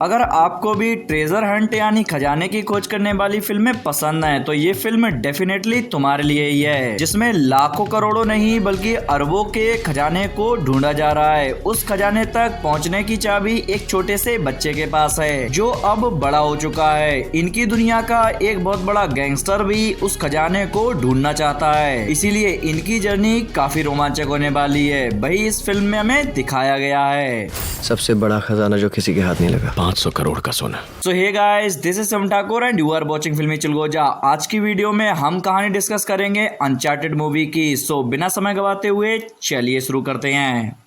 अगर आपको भी ट्रेजर हंट यानी खजाने की खोज करने वाली फिल्में पसंद हैं तो ये फिल्म डेफिनेटली तुम्हारे लिए ही है, जिसमें लाखों करोड़ों नहीं बल्कि अरबों के खजाने को ढूंढा जा रहा है। उस खजाने तक पहुंचने की चाबी एक छोटे से बच्चे के पास है जो अब बड़ा हो चुका है। इनकी दुनिया का एक बहुत बड़ा गैंगस्टर भी उस खजाने को ढूंढना चाहता है, इसीलिए इनकी जर्नी काफी रोमांचक होने वाली है। वही इस फिल्म में हमें दिखाया गया है। सबसे बड़ा खजाना जो किसी के हाथ नहीं लगा, 500 करोड़ का सोना। So hey guys, this is Sam Thakur and you are watching Filmi Chilgoza. आज की वीडियो में हम कहानी डिस्कस करेंगे अनचार्टेड मूवी की। सो बिना समय गवाते हुए चलिए शुरू करते हैं।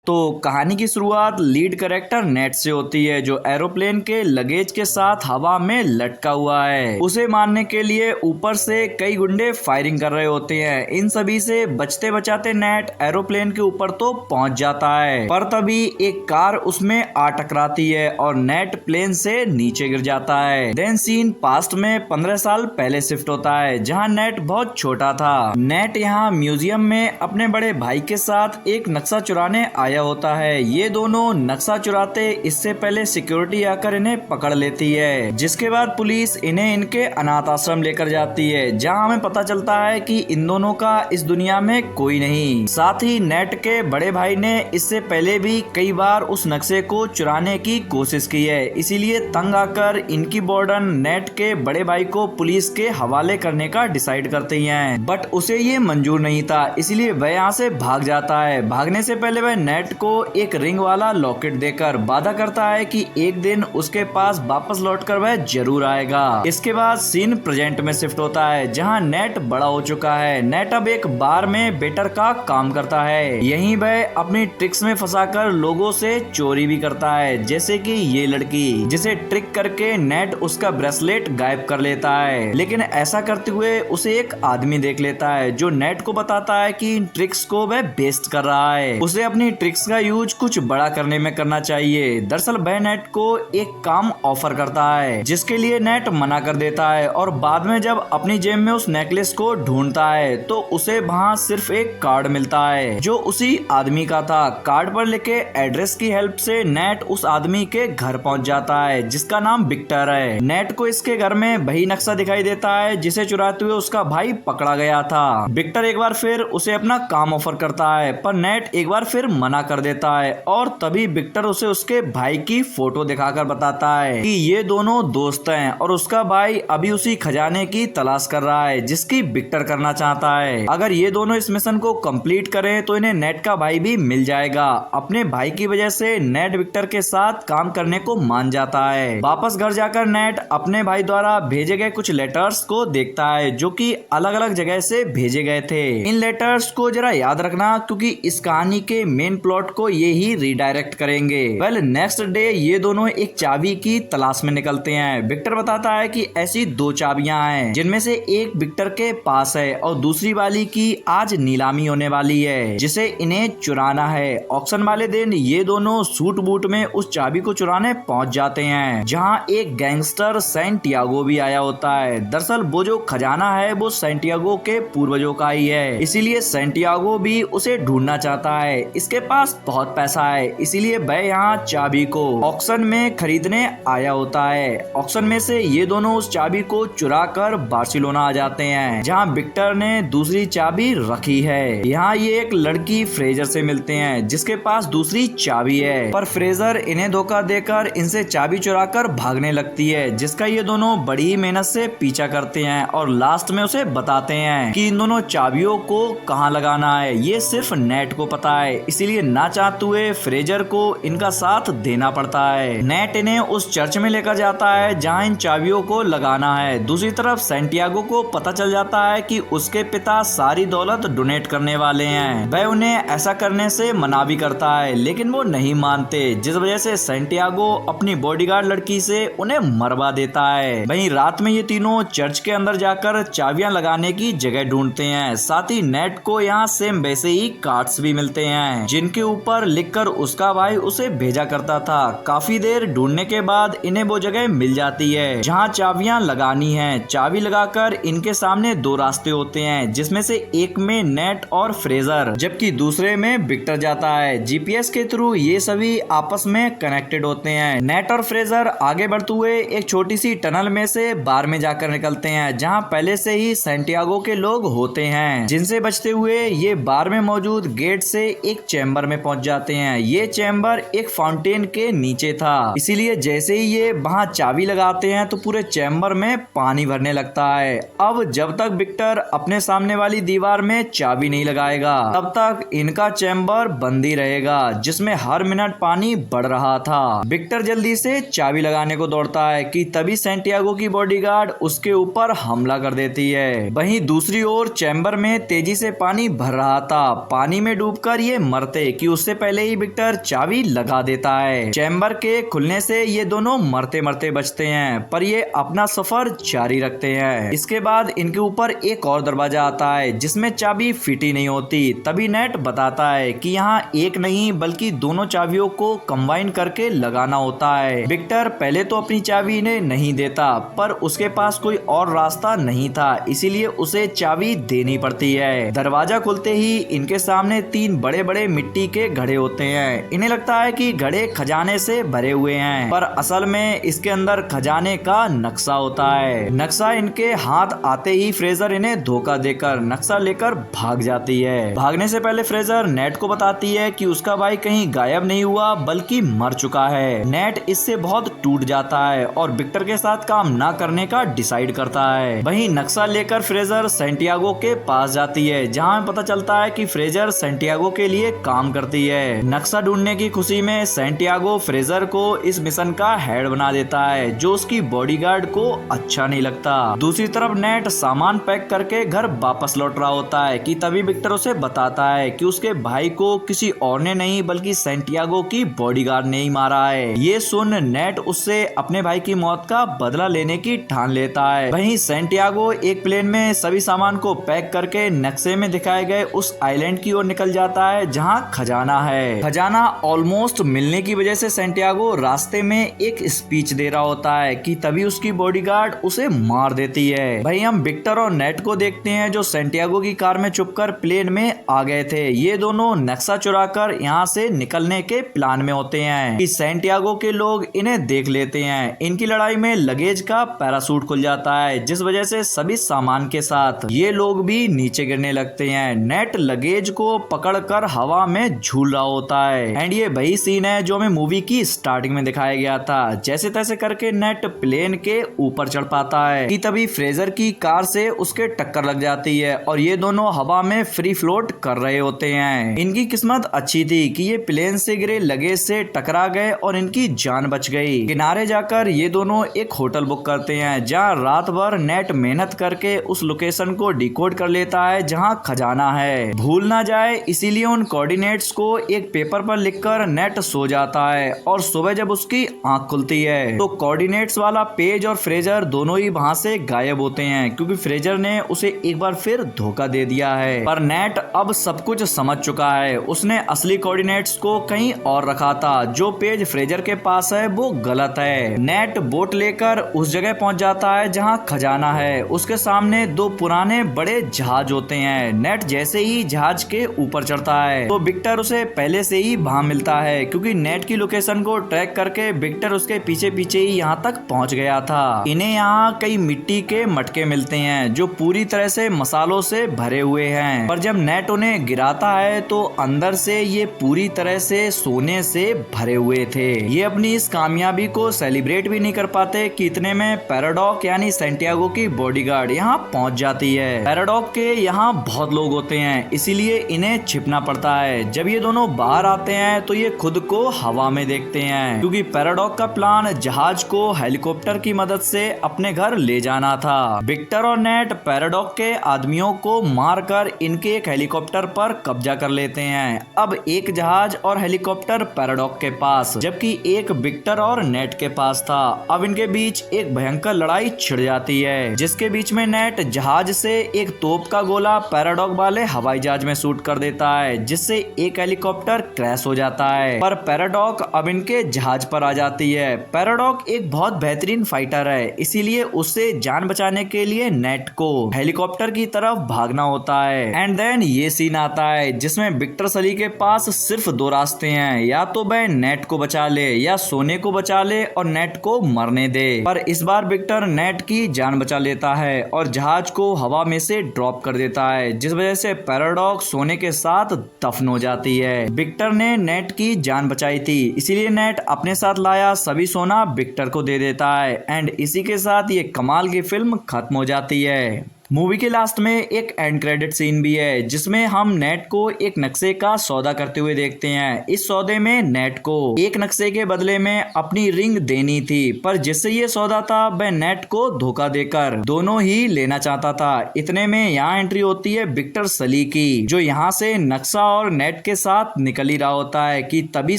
तो कहानी की शुरुआत लीड कैरेक्टर नेट से होती है, जो एरोप्लेन के लगेज के साथ हवा में लटका हुआ है। उसे मारने के लिए ऊपर से कई गुंडे फायरिंग कर रहे होते हैं। इन सभी से बचते बचाते नेट एरोप्लेन के ऊपर तो पहुंच जाता है, पर तभी एक कार उसमें आ टकराती है और नेट प्लेन से नीचे गिर जाता है। देन सीन पास्ट में 15 साल पहले शिफ्ट होता है, जहां नेट बहुत छोटा था। नेट यहाँ म्यूजियम में अपने बड़े भाई के साथ एक नक्शा चुराने आया होता है। ये दोनों नक्शा चुराते इससे पहले सिक्योरिटी आकर इन्हें पकड़ लेती है, जिसके बाद पुलिस इन्हें इनके अनाथ आश्रम लेकर जाती है, जहां हमें पता चलता है कि इन दोनों का इस दुनिया में कोई नहीं। साथ ही नेट के बड़े भाई ने इससे पहले भी कई बार उस नक्शे को चुराने की कोशिश की है, इसीलिए तंग आकर इनकी वार्डन नेट के बड़े भाई को पुलिस के हवाले करने का डिसाइड करती है। बट उसे ये मंजूर नहीं था, इसलिए वह यहाँ से भाग जाता है। भागने से पहले वह नेट को एक रिंग वाला लॉकेट देकर वादा करता है कि एक दिन उसके पास वापस लौटकर वह जरूर आएगा। इसके बाद सीन प्रेजेंट में शिफ्ट होता है, जहां नेट बड़ा हो चुका है। नेट अब एक बार में वेटर का काम करता है। यहीं वह अपनी ट्रिक्स में फंसाकर लोगों से चोरी भी करता है, जैसे कि ये लड़की, जिसे ट्रिक करके नेट उसका ब्रेसलेट गायब कर लेता है। लेकिन ऐसा करते हुए उसे एक आदमी देख लेता है, जो नेट को बताता है कि इन ट्रिक्स को वह बेस्ट कर रहा है। उसे अपनी ट्रिक्स का यूज कुछ बड़ा करने में करना चाहिए। दरअसल वह नेट को एक काम ऑफर करता है, जिसके लिए नेट मना कर देता है, और बाद में जब अपनी जेब में उस नेकलेस को ढूंढता है तो उसे वहाँ सिर्फ एक कार्ड मिलता है, जो उसी आदमी का था। कार्ड पर लिखे एड्रेस की हेल्प से नेट उस आदमी के घर पहुँच जाता है, जिसका नाम विक्टर है। नेट को इसके घर में वही नक्शा दिखाई देता है जिसे चुराते हुए उसका भाई पकड़ा गया था। विक्टर एक बार फिर उसे अपना काम ऑफर करता है, पर नेट एक बार फिर मना कर देता है, और तभी विक्टर उसे उसके भाई की फोटो दिखाकर बताता है कि ये दोनों दोस्त हैं और उसका भाई अभी उसी खजाने की तलाश कर रहा है जिसकी विक्टर करना चाहता है। अगर ये दोनों इस मिशन को कंप्लीट करें तो इन्हें नेट का भाई भी मिल जाएगा। अपने भाई की वजह से नेट विक्टर के साथ काम करने को मान जाता है। वापस घर जाकर नेट अपने भाई द्वारा भेजे गए कुछ लेटर्स को देखता है, जो कि अलग अलग जगह से भेजे गए थे। इन लेटर्स को जरा याद रखना, क्योंकि इस कहानी के मेन प्लॉट को ये ही रिडायरेक्ट करेंगे। वेल नेक्स्ट डे ये दोनों एक चाबी की तलाश में निकलते हैं। विक्टर बताता है कि ऐसी 2 चाबियां हैं, जिनमें से एक विक्टर के पास है और दूसरी वाली की आज नीलामी होने वाली है, जिसे इन्हें चुराना है। ऑक्शन वाले दिन ये दोनों सूट बूट में उस चाबी को चुराने पहुंच जाते हैं, जहां एक गैंगस्टर सैंटियागो भी आया होता है। दरअसल वो जो खजाना है वो सैंटियागो के पूर्वजों का ही है, इसीलिए सैंटियागो भी उसे ढूंढना चाहता है। इसके पास बहुत पैसा है, इसीलिए वह यहाँ चाबी को ऑक्शन में खरीदने आया होता है। ऑक्शन में से ये दोनों उस चाबी को चुरा कर बार्सिलोना आ जाते हैं, जहाँ विक्टर ने दूसरी चाबी रखी है। यहाँ ये एक लड़की फ्रेजर से मिलते हैं, जिसके पास दूसरी चाबी है, पर फ्रेजर इन्हें धोखा देकर इनसे चाबी चुराकर भागने लगती है, जिसका ये दोनों बड़ी मेहनत से पीछा करते हैं और लास्ट में उसे बताते हैं कि इन दोनों चाबियों को कहाँ लगाना है ये सिर्फ नेट को पता है, इसीलिए ना चाहते हुए फ्रेजर को इनका साथ देना पड़ता है। नेट इन्हें उस चर्च में लेकर जाता है जहां इन चाबियों को लगाना है। दूसरी तरफ सैंटियागो को पता चल जाता है कि उसके पिता सारी दौलत डोनेट करने वाले हैं। वह उन्हें ऐसा करने से मना भी करता है, लेकिन वो नहीं मानते, जिस वजह से सैंटियागो अपनी बॉडीगार्ड लड़की से उन्हें मरवा देता है। वहीं रात में ये तीनों चर्च के अंदर जाकर चाबियां लगाने की जगह ढूंढते हैं। साथ ही नेट को यहाँ सेम वैसे ही कार्ड्स भी मिलते हैं, जिनके के ऊपर लिखकर उसका भाई उसे भेजा करता था। काफी देर ढूंढने के बाद इन्हें वो जगह मिल जाती है जहाँ चाबियां लगानी है। चाबी लगाकर इनके सामने दो रास्ते होते हैं, जिसमें से एक में नेट और फ्रेजर जबकि दूसरे में विक्टर जाता है। जीपीएस के थ्रू ये सभी आपस में कनेक्टेड होते हैं। नेट और फ्रेजर आगे बढ़ते हुए एक छोटी सी टनल में से बार में जाकर निकलते हैं, जहां पहले से ही सैंटियागो के लोग होते हैं, जिनसे बचते हुए ये बार में मौजूद गेट से एक चैम्बर में पहुंच जाते हैं। ये चैम्बर एक फाउंटेन के नीचे था, इसीलिए जैसे ही ये वहां चाबी लगाते हैं तो पूरे चैम्बर में पानी भरने लगता है। अब जब तक विक्टर अपने सामने वाली दीवार में चाबी नहीं लगाएगा तब तक इनका चैम्बर बंद ही रहेगा, जिसमें हर मिनट पानी बढ़ रहा था। विक्टर जल्दी से चाबी लगाने को दौड़ता है कि तभी सैंटियागो की बॉडीगार्ड उसके ऊपर हमला कर देती है। वहीं दूसरी ओर चैम्बर में तेजी से पानी भर रहा था। पानी में डूबकर ये मरते कि उससे पहले ही विक्टर चाबी लगा देता है। चैम्बर के खुलने से ये दोनों मरते मरते बचते हैं, पर ये अपना सफर जारी रखते हैं। इसके बाद इनके ऊपर एक और दरवाजा आता है जिसमें चाबी फिट ही नहीं होती। तभी नेट बताता है कि यहाँ एक नहीं बल्कि दोनों चाबियों को कंबाइन करके लगाना होता है। विक्टर पहले तो अपनी चाबी इन्हें नहीं देता, पर उसके पास कोई और रास्ता नहीं था, इसीलिए उसे चाबी देनी पड़ती है। दरवाजा खुलते ही इनके सामने तीन बड़े बड़े मिट्टी के घड़े होते हैं। इन्हें लगता है कि घड़े खजाने से भरे हुए हैं, पर असल में इसके अंदर खजाने का नक्शा होता है। नक्शा इनके हाथ आते ही फ्रेजर इन्हें धोखा देकर नक्शा लेकर भाग जाती है। भागने से पहले फ्रेजर नेट को बताती है कि उसका भाई कहीं गायब नहीं हुआ बल्कि मर चुका है। नेट इससे बहुत टूट जाता है और विक्टर के साथ काम ना करने का डिसाइड करता है। वहीं नक्शा लेकर फ्रेजर सैंटियागो के पास जाती है, जहां पता चलता है कि फ्रेजर सैंटियागो के लिए काम करती है। नक्शा ढूंढने की खुशी में सैंटियागो फ्रेजर को इस मिशन का हेड बना देता है, जो उसकी बॉडीगार्ड को अच्छा नहीं लगता। दूसरी तरफ नेट सामान पैक करके घर वापस लौट रहा होता है कि तभी विक्टर उसे बताता है कि उसके भाई को किसी और ने नहीं बल्कि सैंटियागो की बॉडीगार्ड ने ही मारा है। ये सुन नेट उससे अपने भाई की मौत का बदला लेने की ठान लेता है। वहीं सैंटियागो एक प्लेन में सभी सामान को पैक करके नक्शे में दिखाए गए उस आइलैंड की ओर निकल जाता है जहां खजाना है। खजाना ऑलमोस्ट मिलने की वजह से सैंटियागो रास्ते में एक स्पीच दे रहा होता है कि तभी उसकी बॉडीगार्ड उसे मार देती है। भाई हम विक्टर और नेट को देखते हैं जो सैंटियागो की कार में छुपकर प्लेन में आ गए थे। ये दोनों नक्शा चुराकर यहाँ से निकलने के प्लान में होते हैं कि सैंटियागो के लोग इन्हें देख लेते हैं। इनकी लड़ाई में लगेज का पैरासूट खुल जाता है, जिस वजह से सभी सामान के साथ ये लोग भी नीचे गिरने लगते हैं। नेट लगेज को पकड़कर हवा में झूल रहा होता है एंड ये वही सीन है जो हमें मूवी की स्टार्टिंग में दिखाया गया था। जैसे तैसे करके नेट प्लेन के ऊपर चढ़ पाता है कि तभी फ्रेजर की कार से उसके टक्कर लग जाती है और ये दोनों हवा में फ्री फ्लोट कर रहे होते हैं। इनकी किस्मत अच्छी थी कि ये प्लेन से गिरे लगेज से टकरा गए और इनकी जान बच गई। किनारे जाकर ये दोनों एक होटल बुक करते हैं जहां रात भर नेट मेहनत करके उस लोकेशन को डिकोड कर लेता है जहां खजाना है, भूल ना जाए इसीलिए उन कोऑर्डिनेट्स को एक पेपर पर लिखकर नेट सो जाता है और सुबह जब उसकी आंख खुलती है तो कोऑर्डिनेट्स वाला पेज और फ्रेजर दोनों ही वहां से गायब होते हैं, क्योंकि फ्रेजर ने उसे एक बार फिर धोखा दे दिया है। पर नेट अब सब कुछ समझ चुका है। उसने असली कोऑर्डिनेट्स को कहीं और रखा था। जो पेज फ्रेजर के पास है वो गलत है। नेट बोट लेकर उस जगह पहुंच जाता है जहां खजाना है। उसके सामने दो पुराने बड़े जहाज होते हैं। नेट जैसे ही जहाज के ऊपर चढ़ता है तो विक्टर उसे पहले से ही वहां मिलता है, क्योंकि नेट की लोकेशन को ट्रैक करके विक्टर उसके पीछे पीछे ही यहाँ तक पहुंच गया था। इन्हें यहाँ कई मिट्टी के मटके मिलते हैं जो पूरी तरह से मसालों से भरे हुए हैं, पर जब नेट उन्हें गिराता है तो अंदर से ये पूरी तरह से सोने से भरे हुए थे। ये अपनी इस कामयाबी को सेलिब्रेट भी नहीं कर पाते कि इतने में पैराडॉक यानी सैंटियागो की बॉडीगार्ड यहाँ पहुंच जाती है। पैराडॉक के यहाँ बहुत लोग होते हैं, इसीलिए इन्हें छिपना पड़ता है। जब ये दोनों बाहर आते हैं तो ये खुद को हवा में देखते हैं, क्योंकि पैराडॉक का प्लान जहाज को हेलीकॉप्टर की मदद से अपने घर ले जाना था। विक्टर और नेट पैराडॉक के आदमियों को मारकर इनके एक हेलीकॉप्टर पर कब्जा कर लेते हैं। अब एक जहाज और हेलीकॉप्टर पैराडॉक के पास, जबकि एक विक्टर और नेट के पास था। अब इनके बीच एक भयंकर लड़ाई छिड़ जाती है, जिसके बीच में नेट जहाज से एक तोप का गोला पैराडॉक वाले हवाई जहाज में शूट कर देता है, जिससे एक हेलीकॉप्टर क्रैश हो जाता है, पर पैराडॉक अब इनके जहाज पर आ जाती है। पैराडॉक एक बहुत बेहतरीन फाइटर है, इसीलिए उससे जान बचाने के लिए नेट को हेलीकॉप्टर की तरफ भागना होता है। एंड देन ये सीन आता है जिसमें विक्टर सली के पास सिर्फ दो रास्ते हैं, या तो वह नेट को बचा ले या सोने को बचा ले और नेट को मरने दे। पर इस बार विक्टर नेट की जान बचा लेता है और जहाज को हवा में से ड्रॉप कर देता है, जिस वजह से पैराडॉक सोने के साथ दफन हो जाती है। विक्टर ने नेट की जान बचाई थी, इसीलिए नेट अपने साथ लाया सभी सोना विक्टर को दे देता है। एंड इसी के साथ ये कमाल की फिल्म खत्म हो जाती है। मूवी के लास्ट में एक एंड क्रेडिट सीन भी है जिसमें हम नेट को एक नक्शे का सौदा करते हुए देखते हैं। इस सौदे में नेट को एक नक्शे के बदले में अपनी रिंग देनी थी, पर जिससे ये सौदा था वह नेट को धोखा देकर दोनों ही लेना चाहता था। इतने में यहाँ एंट्री होती है विक्टर सली की, जो यहाँ से नक्शा और नेट के साथ निकल ही रहा होता है कि तभी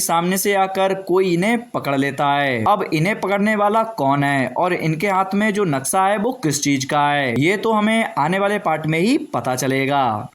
सामने से आकर कोई इन्हें पकड़ लेता है। अब इन्हें पकड़ने वाला कौन है और इनके हाथ में जो नक्शा है वो किस चीज का है, ये तो हमें आने वाले पार्ट में ही पता चलेगा।